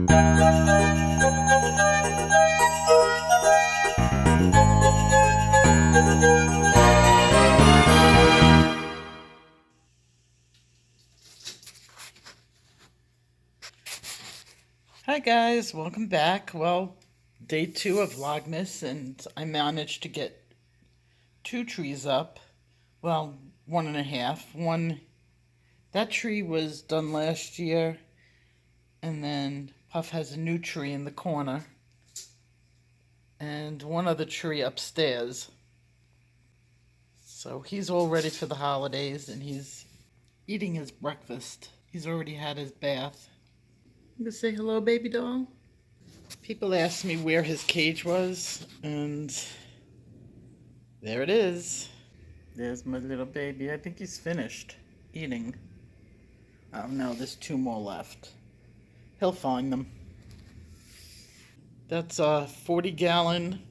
Hi guys, welcome back. Well, day 2 of Vlogmas, and I managed to get 2 trees up. Well, 1.5. That tree was done last year, and then Puff has a new tree in the corner, and one other tree upstairs. So he's all ready for the holidays, and he's eating his breakfast. He's already had his bath. You gonna say hello, baby doll? People asked me where his cage was, and there it is. There's my little baby. I think he's finished eating. Oh no, there's 2 more left. He'll find them. That's a 40-gallon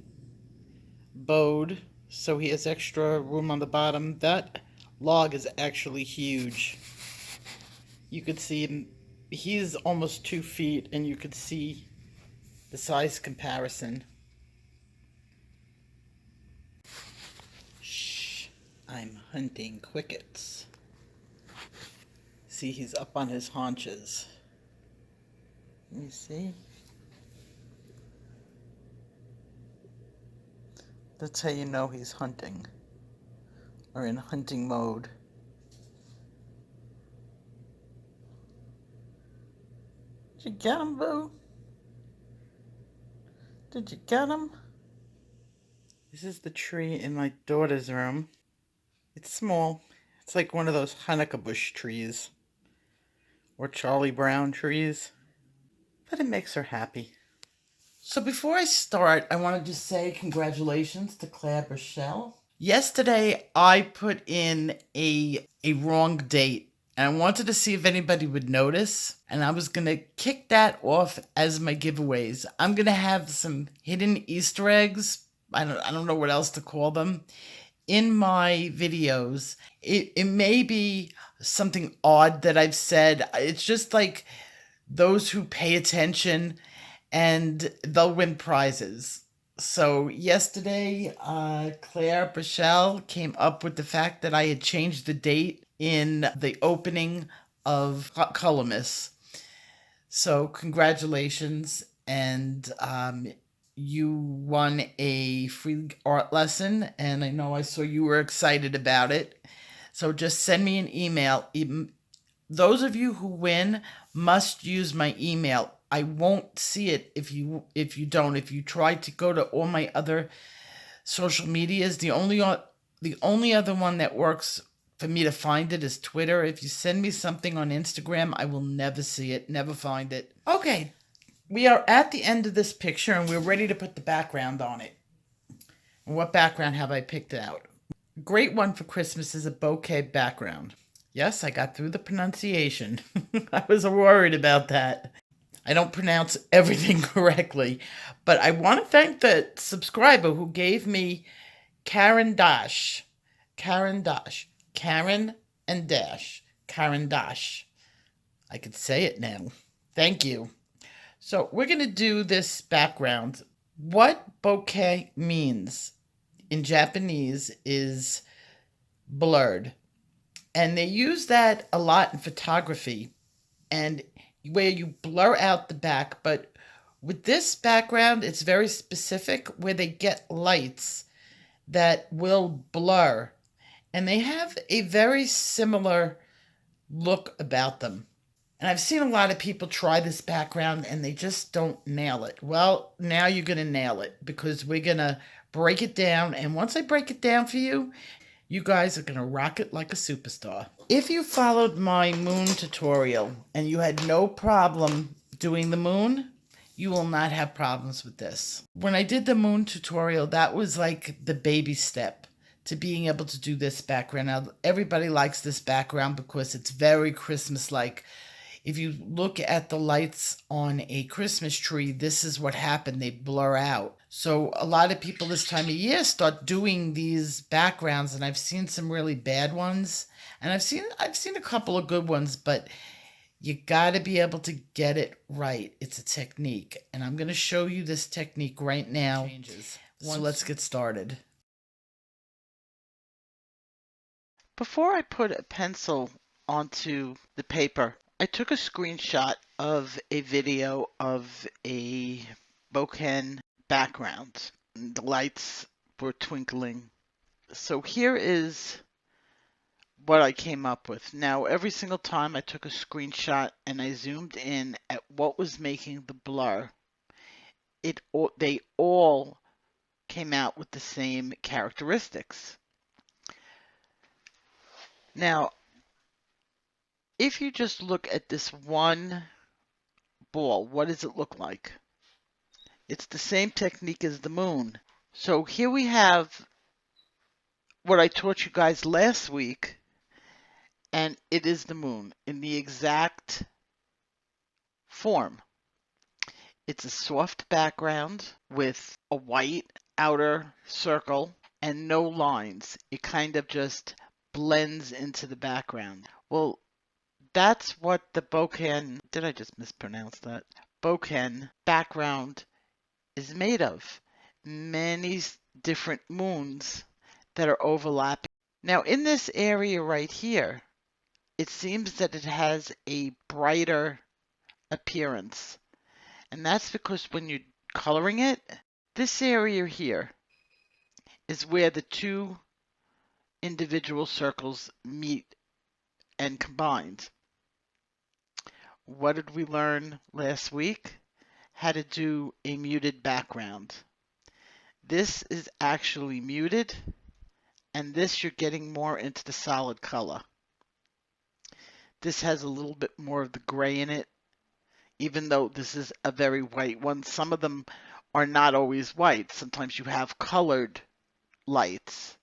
Bode, so he has extra room on the bottom. That log is actually huge. You could see him. He's almost 2 feet, and you could see the size comparison. Shh, I'm hunting crickets. See, he's up on his haunches. You see? That's how you know he's hunting, or in hunting mode. Did you get him, Boo? Did you get him? This is the tree in my daughter's room. It's small. It's like one of those Hanukkah bush trees, or Charlie Brown trees, but it makes her happy. So before I start, I wanted to say congratulations to Claire Burchell. Yesterday, I put in a wrong date, and I wanted to see if anybody would notice, and I was going to kick that off as my giveaways. I'm going to have some hidden Easter eggs, I don't know what else to call them, in my videos. It may be something odd that I've said. It's just like those who pay attention, and they'll win prizes. So yesterday, Claire Burchell came up with the fact that I had changed the date in the opening of Colormas. So congratulations, and you won a free art lesson, and I know I saw you were excited about it. So just send me an email. Those of you who win must use my email. I won't see it if you don't. If you try to go to all my other social medias, the only other one that works for me to find it is Twitter. If you send me something on Instagram, I will never see it, never find it. Okay, we are at the end of this picture, and we're ready to put the background on it. And what background have I picked out? Great one for Christmas is a bokeh background. Yes, I got through the pronunciation. I was worried about that. I don't pronounce everything correctly, but I want to thank the subscriber who gave me Karen Dash. Karen and Dash. Karen Dash. I could say it now. Thank you. So we're going to do this background. What bokeh means in Japanese is blurred. And they use that a lot in photography, and where you blur out the back. But with this background, it's very specific, where they get lights that will blur. And they have a very similar look about them. And I've seen a lot of people try this background and they just don't nail it. Well, now you're going to nail it, because we're going to break it down. And once I break it down for you, you guys are going to rock it like a superstar. If you followed my moon tutorial and you had no problem doing the moon, you will not have problems with this. When I did the moon tutorial, that was like the baby step to being able to do this background. Now, everybody likes this background because it's very Christmas-like. If you look at the lights on a Christmas tree, this is what happened. They blur out. So a lot of people this time of year start doing these backgrounds, and I've seen some really bad ones, and I've seen a couple of good ones, but You got to be able to get it right. It's a technique. And I'm going to show you this technique right now. So let's get started. Before I put a pencil onto the paper, I took a screenshot of a video of a Boken background. The lights were twinkling. So here is what I came up with. Now, every single time I took a screenshot and I zoomed in at what was making the blur, they all came out with the same characteristics. Now, if you just look at this one ball, what does it look like? It's the same technique as the moon. So here we have what I taught you guys last week, and it is the moon in the exact form. It's a soft background with a white outer circle and no lines. It kind of just blends into the background. Well, that's what the Boken, did I just mispronounce that? Boken background is made of. Many different moons that are overlapping. Now in this area right here, it seems that it has a brighter appearance. And that's because when you're coloring it, this area here is where the two individual circles meet and combined. What did we learn last week? How to do a muted background. This is actually muted, and this you're getting more into the solid color. This has a little bit more of the gray in it, even though this is a very white one. Some of them are not always white. Sometimes you have colored lights.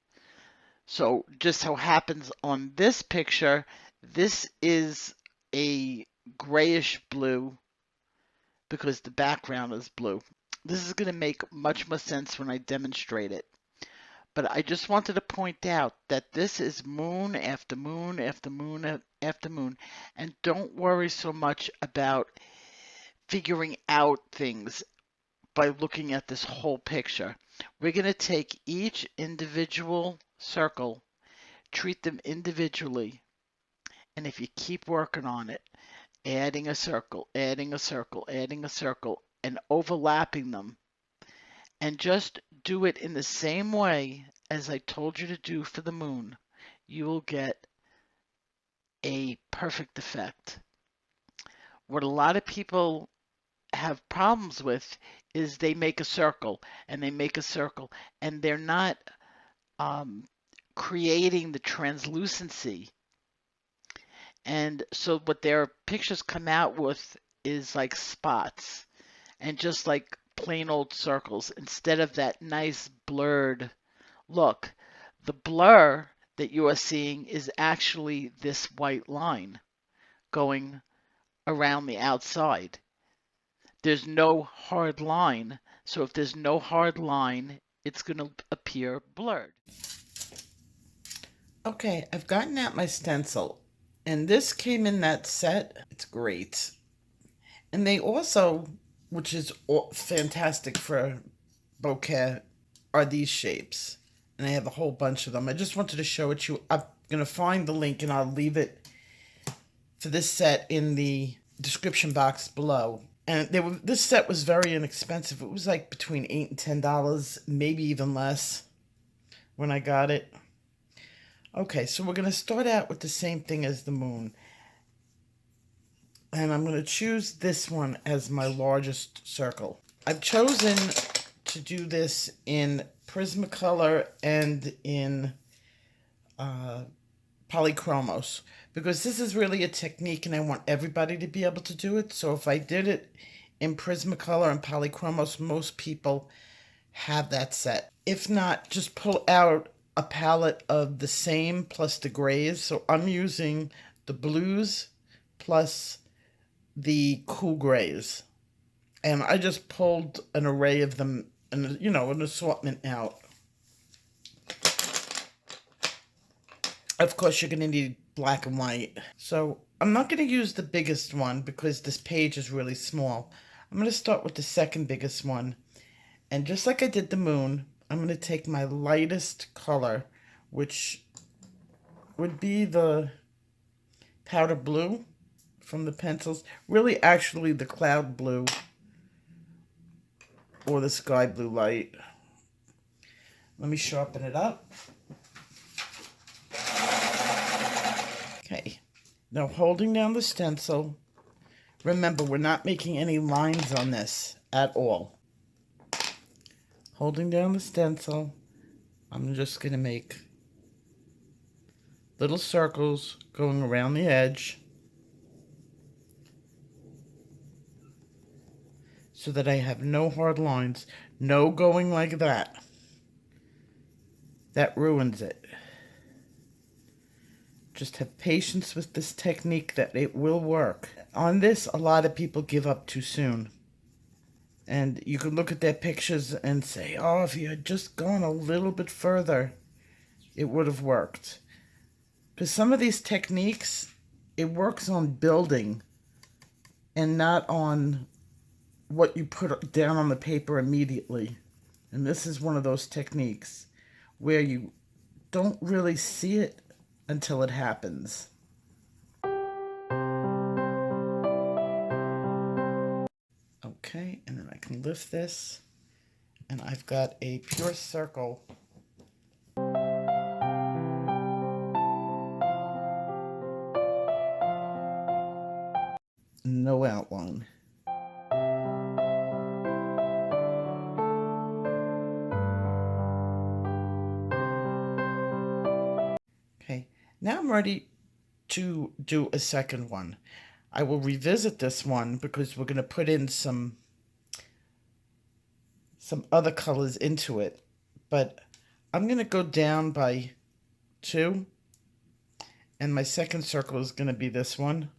So just so happens on this picture, this is a grayish blue because the background is blue. This is going to make much more sense when I demonstrate it. But I just wanted to point out that this is moon after moon after moon after moon. And don't worry so much about figuring out things by looking at this whole picture. We're going to take each individual circle, treat them individually, and if you keep working on it, adding a circle, adding a circle, adding a circle, and overlapping them, and just do it in the same way as I told you to do for the moon, you will get a perfect effect. What a lot of people have problems with is they make a circle and they make a circle and they're not creating the translucency. And so what their pictures come out with is like spots and just like plain old circles instead of that nice blurred look. The blur that you are seeing is actually this white line going around the outside. There's no hard line, so if there's no hard line, it's going to appear blurred. Okay, I've gotten out my stencil, and this came in that set. It's great. And they also, which is fantastic for bokeh, are these shapes. And I have a whole bunch of them. I just wanted to show it to you. I'm going to find the link, and I'll leave it for this set in the description box below. And this set was very inexpensive. It was like between $8 and $10, maybe even less when I got it. Okay, so we're going to start out with the same thing as the moon. And I'm going to choose this one as my largest circle. I've chosen to do this in Prismacolor and in Colormas, because this is really a technique and I want everybody to be able to do it. So if I did it in Prismacolor and Colormas, most people have that set. If not, just pull out a palette of the same plus the grays. So I'm using the blues plus the cool grays. And I just pulled an array of them, and an assortment out. Of course, you're going to need black and white. So I'm not going to use the biggest one because this page is really small. I'm going to start with the second biggest one. And just like I did the moon, I'm going to take my lightest color, which would be the powder blue from the pencils. Really, actually, the cloud blue or the sky blue light. Let me sharpen it up. Okay. Now, holding down the stencil, remember, we're not making any lines on this at all. Holding down the stencil, I'm just going to make little circles going around the edge so that I have no hard lines. No going like that. That ruins it. Just have patience with this technique that it will work. On this, a lot of people give up too soon. And you could look at their pictures and say, oh, if you had just gone a little bit further, it would have worked. Because some of these techniques, it works on building and not on what you put down on the paper immediately. And this is one of those techniques where you don't really see it until it happens. Okay, and then I can lift this, and I've got a pure circle. No outline. Okay, now I'm ready to do a second one. I will revisit this one because we're going to put in some other colors into it. But I'm going to go down by 2. And my second circle is going to be this one.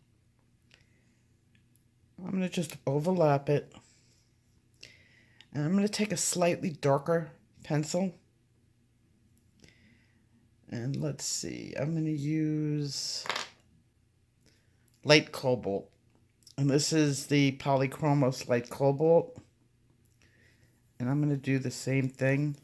I'm going to just overlap it. And I'm going to take a slightly darker pencil. And let's see, I'm going to use light cobalt. And this is the Colormas light cobalt. And I'm going to do the same thing.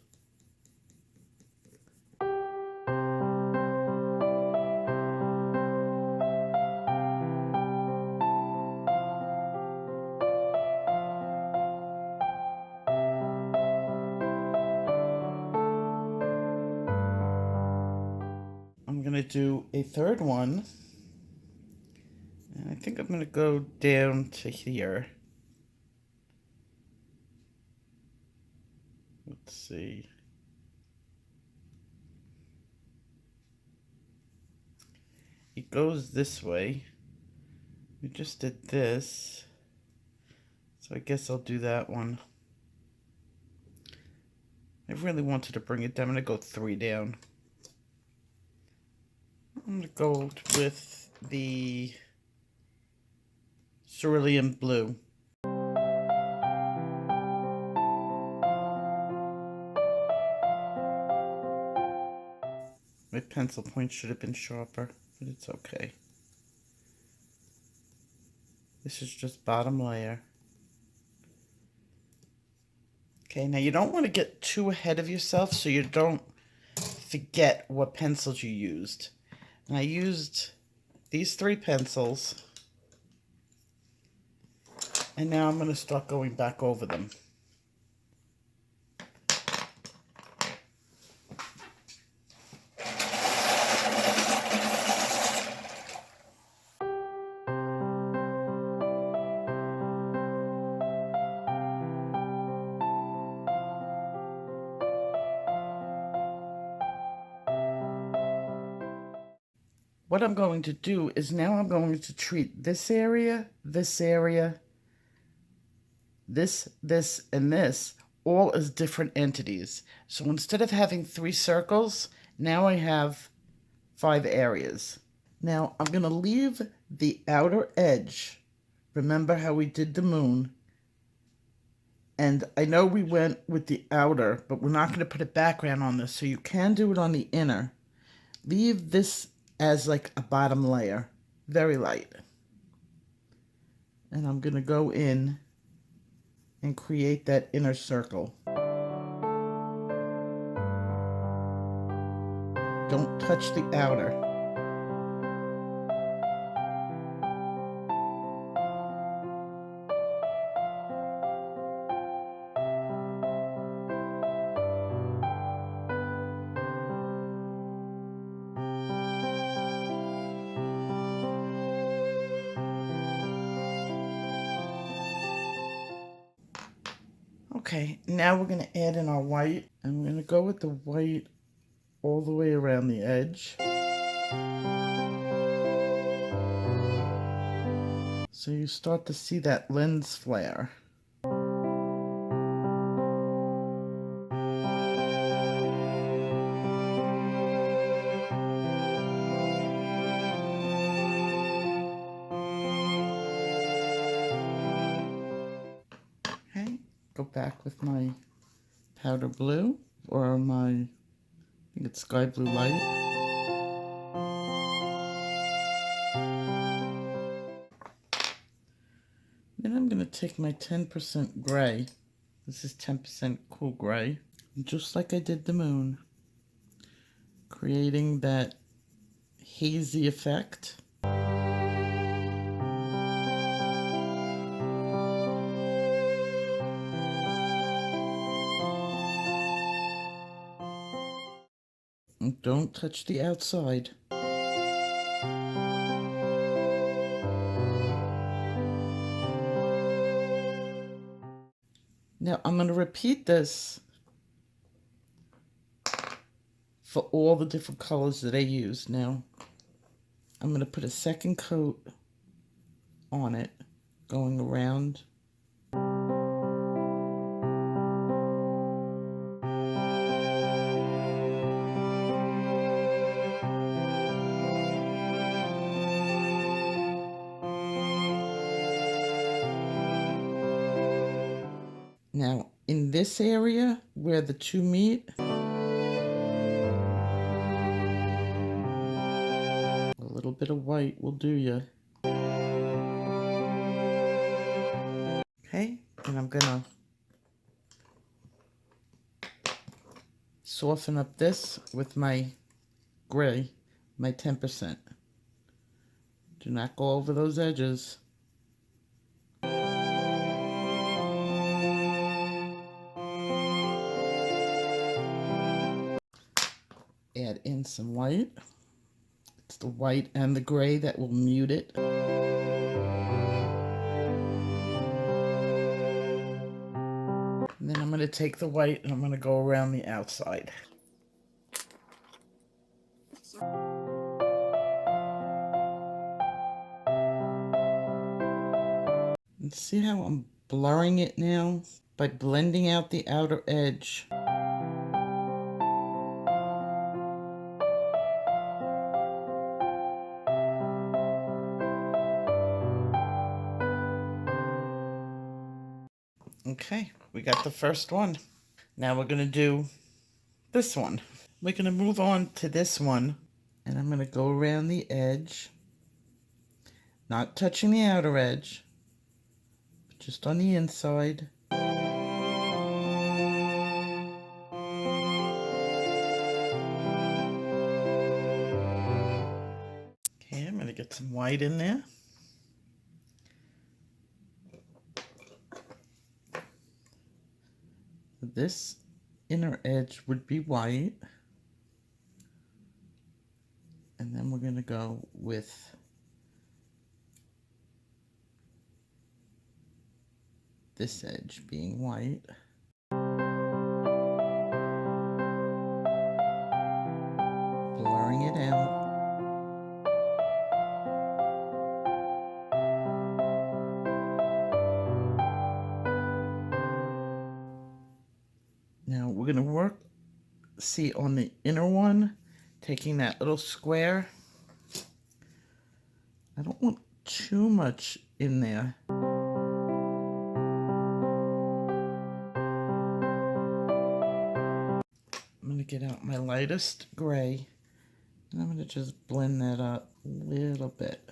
I'm going to do a third one. And I think I'm going to go down to here. Let's see. It goes this way. We just did this. So I guess I'll do that one. I really wanted to bring it down. I'm going to go 3 down. I'm going to go with the cerulean blue. My pencil point should have been sharper, but it's okay. This is just bottom layer. Okay, now you don't want to get too ahead of yourself so you don't forget what pencils you used. And I used these 3 pencils. And now I'm going to start going back over them. What I'm going to do is now I'm going to treat this area, this, and this all as different entities. So instead of having 3 circles, now I have 5 areas. Now I'm going to leave the outer edge. Remember how we did the moon? And I know we went with the outer, but we're not going to put a background on this, so you can do it on the inner. Leave this as like a bottom layer, very light. And I'm going to go in and create that inner circle. Don't touch the outer. Okay, now we're going to add in our white. I'm going to go with the white all the way around the edge. So you start to see that lens flare. Okay, go back with my powder blue, or my, I think it's sky blue light. Then I'm going to take my 10% gray. This is 10% cool gray. Just like I did the moon. Creating that hazy effect. And don't touch the outside. Now I'm going to repeat this for all the different colors that I use. Now I'm going to put a second coat on it, going around. Now in this area where the two meet, a little bit of white will do you. Okay, and I'm gonna soften up this with my gray, my 10%. Do not go over those edges. Add in some white. It's the white and the gray that will mute it. And then I'm going to take the white and I'm going to go around the outside. And see how I'm blurring it now? By blending out the outer edge. Okay, we got the first one. Now we're going to do this one. We're going to move on to this one. And I'm going to go around the edge. Not touching the outer edge. But just on the inside. Okay, I'm going to get some white in there. This inner edge would be white. And then we're going to go with this edge being white. Blurring it out. Now we're going to work, see on the inner one, taking that little square. I don't want too much in there. I'm going to get out my lightest gray. I'm going to just blend that up a little bit.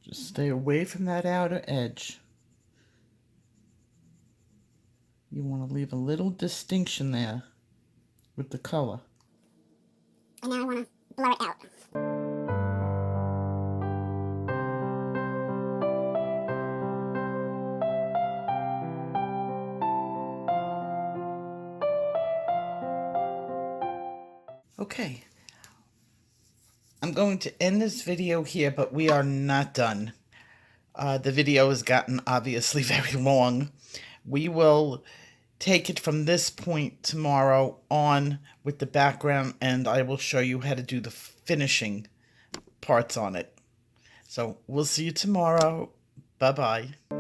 Just stay away from that outer edge. You want to leave a little distinction there with the color. And now I want to blur it out. Okay, I'm going to end this video here, but we are not done. The video has gotten obviously very long. We will take it from this point tomorrow on with the background, and I will show you how to do the finishing parts on it. So we'll see you tomorrow. Bye-bye.